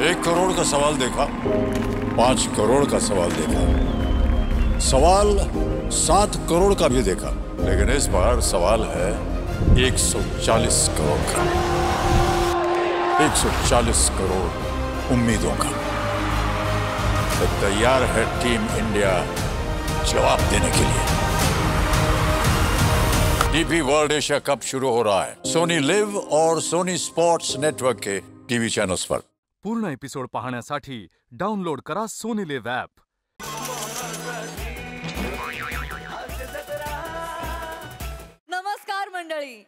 1 करोड़ का सवाल देखा, 5 करोड़ का सवाल देखा, सवाल 7 करोड़ का भी देखा, लेकिन इस बार सवाल है 140 करोड़ का। 140 करोड़ उम्मीदों का। तो तैयार है टीम इंडिया जवाब देने के लिए। डीपी वर्ल्ड एशिया कप शुरू हो रहा है सोनी लिव और सोनी स्पोर्ट्स नेटवर्क के टीवी चैनल्स पर। पूर्ण एपिसोड पाहण्यासाठी डाउनलोड करा सोनी लिव ॲप। नमस्कार मंडळी,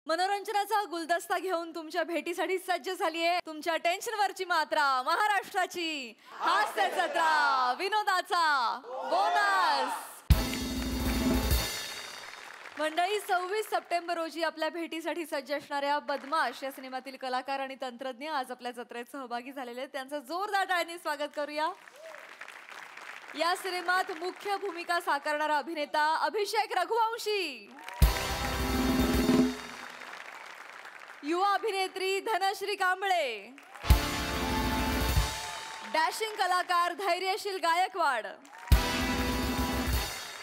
मनोरंजनाचा गुलदस्ता घेऊन तुमच्या भेटीसाठी सज्ज झालीये तुमच्या टेन्शनवरची मात्रा, महाराष्ट्राची हास्य जत्रा, विनोदाचा बोनस। मंडळी, 26 सप्टेंबर रोजी आपल्या भेटीसाठी सज्ज असणाऱ्या बदमाश या सिनेमातील कलाकार आणि तंत्रज्ञ आज आपल्या जत्रेत सहभागी झालेले आहेत। त्यांचं जोरदार टाळ्यांनी स्वागत करूया। या सिनेमात मुख्य भूमिका साकारणारा अभिनेता अभिषेक रघुवंशी, युवा अभिनेत्री धनश्री कांबळे, डॅशिंग कलाकार धैर्यशील गायकवाड,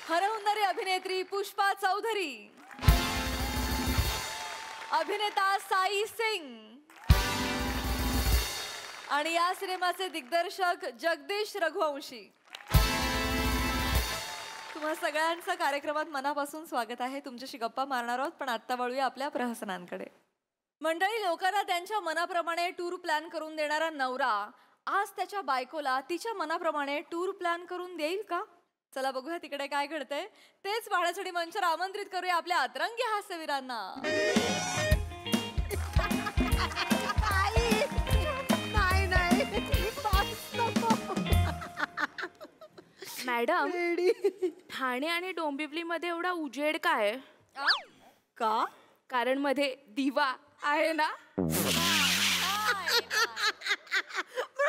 हरहुन्नरी अभिनेत्री पुष्पा चौधरी, अभिनेता साई सिंग आणि या सिनेमाचे दिग्दर्शक जगदीश रघुवंशी। तुम्हा सगळ्यांचं कार्यक्रमात मनापासून स्वागत आहे। तुमच्याशी गप्पा मारणार आहोत, पण आता वळूया आपल्या प्रहसनांकडे। मंडळी, लोकांना त्यांच्या मनाप्रमाणे टूर प्लॅन करून देणारा नवरा आज त्याच्या बायकोला तिच्या मनाप्रमाणे टूर प्लॅन करून देईल का? चला बघूया तिकडे काय घडतंय। तेच पाहण्यासाठी मंचावर आमंत्रित करूया आपल्या अतरंगी हास्यवीरांना। मॅडम, ठाणे आणि डोंबिवलीमध्ये एवढा उजेड काय का? कारण मध्ये दिवा आहे ना।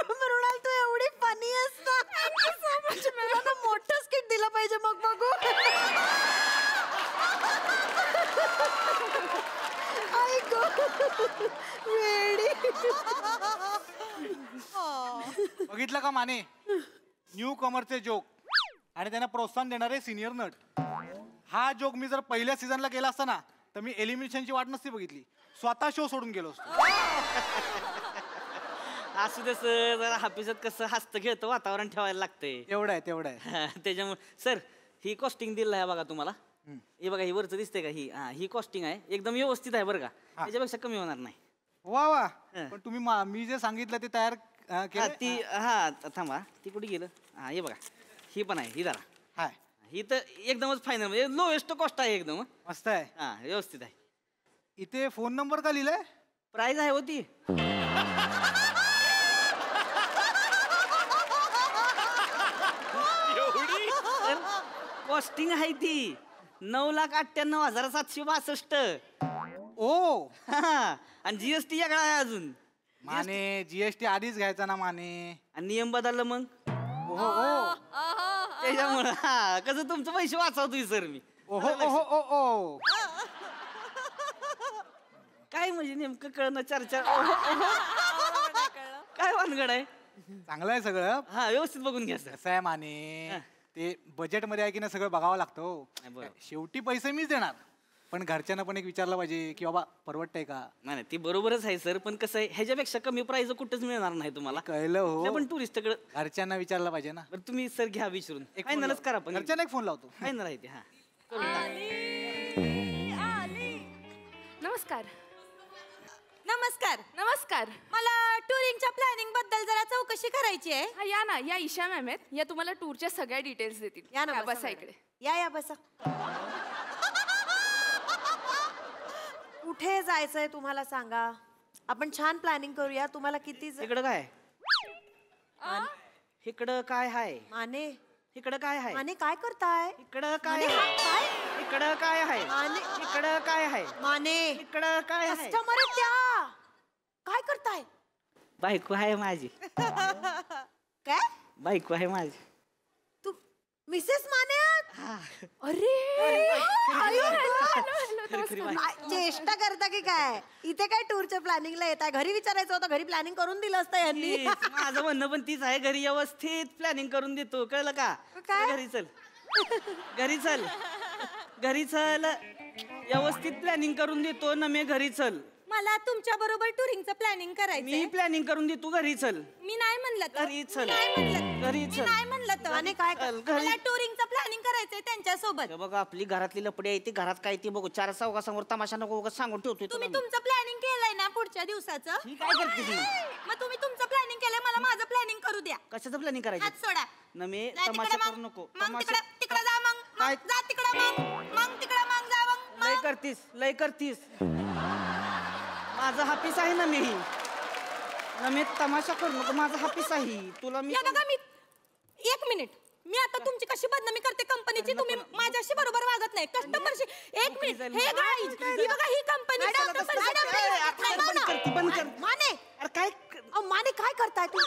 मृणाल, तू एवढी फनी असता, मला मोठं स्किट दिलं पाहिजे मग बघू। आई गो वेडी। बघितलं का माने, न्यू कमरचे जोक आणि त्यांना प्रोत्साहन देणारे सिनियर नट। हा जोक मी जर पहिल्या सीझनला केला असता ना, तर मी एलिमिनेशनची वाट नसती बघितली, स्वतः शो सोडून गेलो असतो। असू दे सर, जरा हापिसात कसं हसतं खेळतं वातावरण ठेवायला लागते। एवढं आहे तेवढं आहे। त्याच्यामुळे सर ही कॉस्टिंग दिलं आहे बघा तुम्हाला। हे बघा, ही वरचं दिसते का, ही कॉस्टिंग आहे, एकदम व्यवस्थित आहे बरं का, त्याच्यापेक्षा कमी होणार नाही। वा वा, पण तुम्ही मी जे सांगितलं ते तयार केलं? थांबा, ती कुठे गेलं? हे बघा, ही पण आहे, ही जरा हाय, ही तर एकदमच फायनल, म्हणजे लोएस्ट कॉस्ट आहे, एकदम मस्त आहे। व्यवस्थित आहे। इथे फोन नंबर का लिहिलाय? प्राइस आहे होती। कॉस्टिंग आहे ती 9,98,762। ओ आणि जीएसटी वेगळा आहे अजून। माने, जीएसटी आधीच घ्यायचा ना माने, आणि नियम बदललं मग। ओहो त्याच्यामुळं कसं तुमचं पैसे वाचवतोय सर मी। ओहो ओहो ओ काय म्हणजे नेमकं कळणं, चर्चा काय वानगड आहे? चांगलं आहे सगळं। व्यवस्थित बघून घ्या सर। कसं आहे माने, ते बजेट मध्ये आहे की नाही सगळं बघावं लागतं। शेवटी पैसे मीच देणार, पण घरच्यांना पण एक विचारलं पाहिजे की बाबा परवडतंय का? नाही, ती बरोबरच आहे सर, पण कसं आहे, ह्याच्यापेक्षा कमी प्राइस कुठेच मिळणार नाही तुम्हाला। कळलं हो, पण टुरिस्टकडे घरच्यांना विचारलं पाहिजे ना। तुम्ही सर घ्या विचारून, फायनलच करा। पण घरच्यांना एक फोन लावतो, फायनल आहे ते। नमस्कार नमस्कार नमस्कार। मला टूरिंगच्या प्लॅनिंग बद्दल जरा चौकशी करायची आहे। हा, या ना, या ईशा मॅम आहेत, या तुम्हाला टूरच्या सगळ्या डिटेल्स देतील। या ना, बसा इकडे। या बसा। कुठे जायचंय तुम्हाला सांगा, आपण छान प्लॅनिंग करूया। तुम्हाला किती इकडं काय, इकडं काय आहे माने, इकडं काय आहे माने काय करताय? इकडं काय माने, आहे? काय? इकडं काय आहे माने, इकडं काय आहे माने, इकडं काय आहे? कस्टमर त्या काय करताय? बायको आहे माझी। काय बायको आहे माझी। तू मिसेस माने आहात? अरे चेष्टा करता की काय? इथे काय टूरच्या प्लॅनिंगला येत आहे? घरी विचारायचं होतं, घरी प्लॅनिंग करून दिलं असतं यांनी. Please, माझं म्हणणं पण तीच आहे, घरी व्यवस्थित प्लॅनिंग करून देतो, कळलं का? काय? घरी चल, घरी चल, घरी चल, व्यवस्थित प्लॅनिंग करून देतो ना मी. घरी चल, मला तुमच्या बरोबर टुरिंगचं प्लॅनिंग मी करायचं. प्लॅनिंग करून देतो. घरी चल, मी नाही म्हणलं तर. घरी चल, नाही म्हणलं. घरी मी चल. नाही म्हणलं तर. आणि काय चल, घरी. मला टुरिंगचं प्लॅनिंग करायचंय त्यांच्यासोबत. हे बघा, आपली घरातली लपडी आहे ती घरात काय ती बघू. 4 चौघासमोर तमाशा नको उगाच सांगून ठेवतोय तुम्ही तुला मी. तुमचं प्लॅनिंग केलंय ना पुढच्या दिवसाचं? ही काय करते ती? मग तुम्ही तुमचं प्लॅनिंग केलंय, मला माझं प्लॅनिंग करू द्या. कशाचं प्लॅनिंग हात करायचं सोडा. ना मी? नाही, तमाशा तिकडं करू नको. मग तमाशा तिकडं जा मग. काय? जा तिकडं मग तिकडं मग जा मग. लय करतीस, लय करतीस. माझा हापीस आहे ना मी. ना मी तमाशा करू नको, माझा हापीस आहे. तुला मी या बघा, मी 1 मिनिट. मी आता तुमची कशी बदनामी करते कंपनीची? तुम्ही माझ्याशी बरोबर वागत नाही कस्टमरशी. 1 मिनिट. हे गाईज, ही बघा, ही कंपनी बंद कर. माने, अरे काय माने काय करताय तू?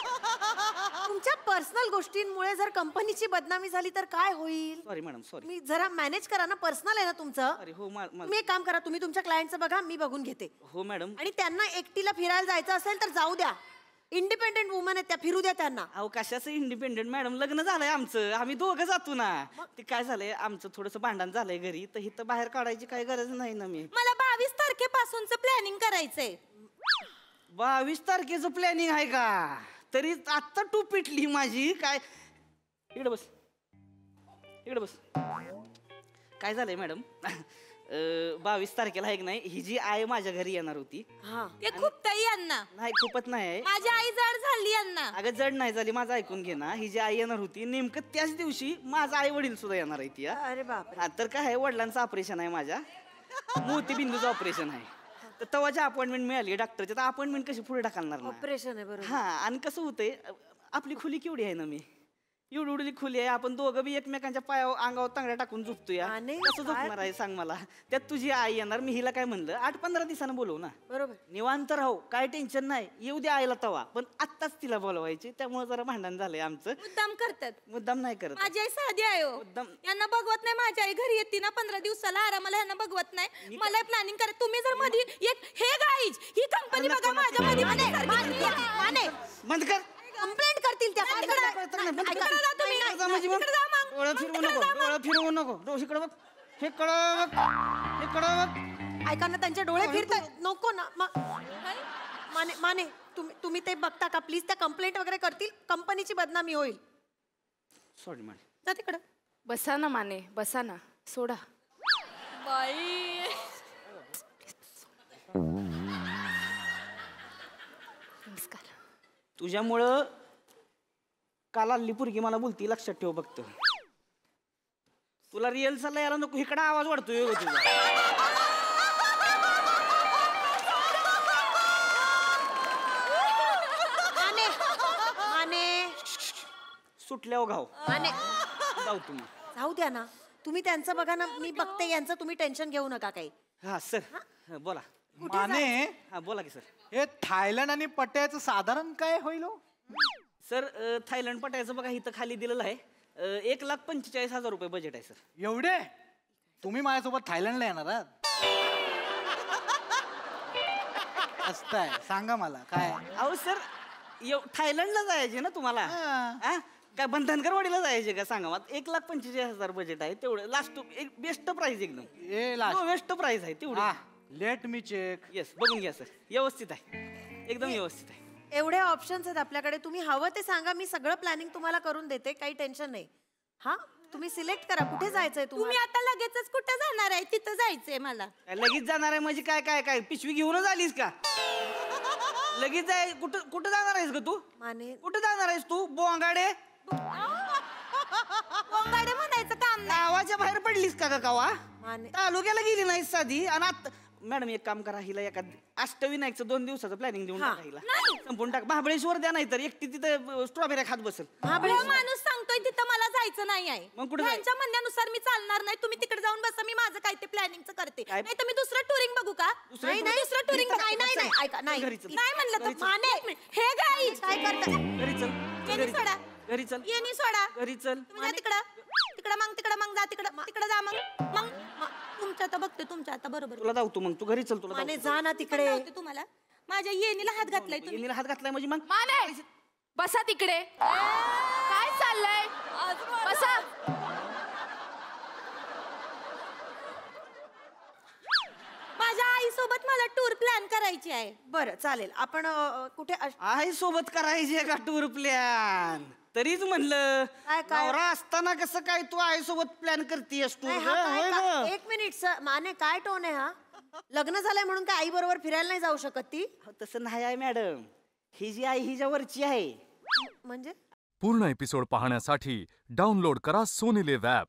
तुमच्या पर्सनल गोष्टींमुळे जर कंपनीची बदनामी झाली तर काय होईल? Sorry madam, sorry. मी जरा मॅनेज करा ना, पर्सनल आहे ना तुमचं. अरे हो तुम्ही एक काम करा, तुम्ही तुमच्या क्लायंटचं बघा, मी बघून घेते. हो मॅडम. आणि त्यांना एकटीला फिरायला जायचं असेल तर जाऊ द्या. इंडिपेंडेंट वुमन आहेत त्या, फिरू द्या त्यांना. अहो कशाचं इंडिपेंडेंट मॅडम? लग्न झालंय आमचं, आम्ही दोघं जातो ना. ते काय झालंय, आमचं थोडंसं भांडण झालंय घरी, तर इथं बाहेर काढायची काही गरज नाही ना. मी मला 22 तारखेपासूनच प्लॅनिंग करायचंय. 22 तारखेचं प्लॅनिंग आहे का? तरी आत्ता टू पिटली माझी. काय इकडे बस, इकडे बस. काय झालंय मॅडम? 22 तारखेला आहे की नाही, ही जी आई माझ्या घरी येणार होती. ते खूप ताई यांना. नाही, खूपच नाही. माझी आई जड झाली यांना. अगं जड नाही झाली, माझं ऐकून घे ना. ही जी आई येणार होती नेमकं त्याच दिवशी माझा आई वडील सुद्धा येणार आहे ती. अरे बाप, तर काय आहे, वडिलांचं ऑपरेशन आहे माझ्या, मोतीबिंदूचं ऑपरेशन आहे. तर तेव्हाची अपॉइंटमेंट मिळाली डॉक्टरची. तर अपॉइंटमेंट कशी पुढे ढकलणार ना? ऑपरेशन आहे बरोबर. हा, आणि कसं होतंय, आपली खुली केवढी आहे ना, मी एवढी एवढी खुली आहे. आपण दोघं बी एकमेकांच्या पायावर अंगावर तांगड्या टाकून झोपतो या. आणि कसं झोपणार आहे सांग मला? त्यात तुझी आई येणार. मी हिला काय म्हणलं, 8-15 दिवसानं बोलवू ना, बरोबर. निवांत राहू, काय टेन्शन नाही, येऊ दे आईला तवा. पण आत्ताच तिला बोलवायची, त्यामुळे जरा भांडण झालंय आमचं. मुद्दाम करतात. मुद्दाम नाही करत. माझी आई साधी आहे हो. मुद्दाम- यांना बघवत नाही. माझी आई घरी येते ना 15 दिवसाला आरामाला, यांना बघवत नाही. मला प्लॅनिंग करा. तुम्ही जर मध्ये एक हे गाईज, ही कंपनी अरे बघा नको, माझ्या नको. मध्ये माने, बंद कर. कंप्लेंट करतील त्या. डोळं फिरवू नको. इकडं बघ, इकडं बघ, इकडं बघ. ऐका ना, त्यांचे डोळे फिरतात. नको ना. माने, माने, तुम्ही ते बघता का प्लीज? त्या कंप्लेंट वगैरे करतील, कंपनीची बदनामी होईल. Sorry madam. जा तिकडं. बसा ना माने, बसा ना, सोडा. नमस्कार. तुझ्यामुळं काल आली पुरगी मला बोलती, लक्षात ठेव फक्त. तुला रिअल चालला यायला नको, इकडं आवाज वाढतोय हो तुझा. माने, माने, सुटल्यावर घाव माने, जाऊ तुम्ही. जाऊ द्या ना. तुम्ही त्यांचं बघा ना, मी बघते यांचं. तुम्ही टेन्शन घेऊ नका काही. हा सर, बोला. माने, हा बोला की सर. हे थायलंड आणि पट्ट्याचं साधारण काय होईल हो? सर थायलंड पटायचं बघा इथं खाली दिलेलं आहे. 1,45,000 रुपये बजेट आहे सर. एवढे? तुम्ही माझ्यासोबत थायलंडला येणार आहात? असताय, सांगा मला काय. अहो सर, थायलंडला जायचे ना तुम्हाला? हा? काय बंधनकरवाडीला जायचे का सांगा मला? 1,45,000 बजेट आहे तेवढं. लास्ट एक बेस्ट प्राइस, एकदम ए लास्ट बेस्ट प्राइस आहे तेवढं. Let me check. येस, बघून घ्या सर, व्यवस्थित आहे, एकदम व्यवस्थित आहे. एवढे ऑप्शन्स आहेत आपल्याकडे. तुम्ही हवं ते सांगा, मी सगळं प्लॅनिंग तुम्हाला करून देते. काही टेन्शन नाही. हा, तुम्ही सिलेक्ट करा कुठे जायचंय तुम्ही तुम्हाला. आता लगेचच कुठे जाणार आहे? तिथं जायचंय मला. काय लगेच जाणार आहे म्हणजे काय काय काय पिशवी घेऊनच आलीस का? लगेच जाय. कुठं कुठं जाणार आहेस ग तू? माने, कुठं जाणार आहेस तू? बोंगाडे बोंगाडे म्हणायचं काम नाही. गावाच्या बाहेर पडलीस का ग कावा? माने, तालुक्याला गेली नाहीस साधी. आणि आता मॅडम एक काम करा, हिला एका अष्टविनायकचं 2 दिवसाचं प्लॅनिंग देऊन टाका हिला. संपून टाक. महाबळेश्वर द्या, नाही तर एकटी तिथं स्ट्रॉबेरी खात बसेल. हा माणूस सांगतोय तिथं मला जायचं नाही आहे. मग कुठं त्यांच्या म्हणण्यानुसार मी चालणार नाही. तुम्ही तिकडे जाऊन बसा, मी माझं काय ते प्लॅनिंगचं करते. काय? नाही तर मी दुसरं टुरिंग बघू का? नाही, नाही, दुसरं टुरिंग नाही, नाही, नाही, ऐका, नाही. घरी चल. नाही म्हणलं घरी तर चल. माने, हे गाईज काय करता? घरी चल, येणी सोडा. घरी चल, येणी सोडा. घरी चल. तुम्ही जा तिकडं. मग जा तिकडे जा मग तुमच्या आता बघते तुमच्या आता बरोबर तुला धावतो मग, तू घरी चल, तुला माने धावतो. जा ना तिकडे तुम्हाला माझ्या येणीला हात घातलाय तुम्ही. येणीला हात घातलाय म्हणजे मग माने बसा तिकडे. काय चाललंय? बसा. माझ्या आईसोबत मला टूर प्लॅन करायची आहे. बरं चालेल आपण कुठे आई सोबत करायची का टूर प्लॅन? तरीच म्हणलं काय? नवरा असताना कसं काय तू आई सोबत प्लॅन करतेस टूर? नाही, हा काय का- एक मिनिट सर माने काय टोन आहे हा? लग्न झालंय म्हणून काय आई बरोबर फिरायला नाही जाऊ शकत ती? तसं नाही आहे मॅडम, ही जी आई हिच्यावरची आहे. म्हणजे पूर्ण एपिसोड पाहण्यासाठी डाउनलोड करा सोनी लिव्ह ॲप.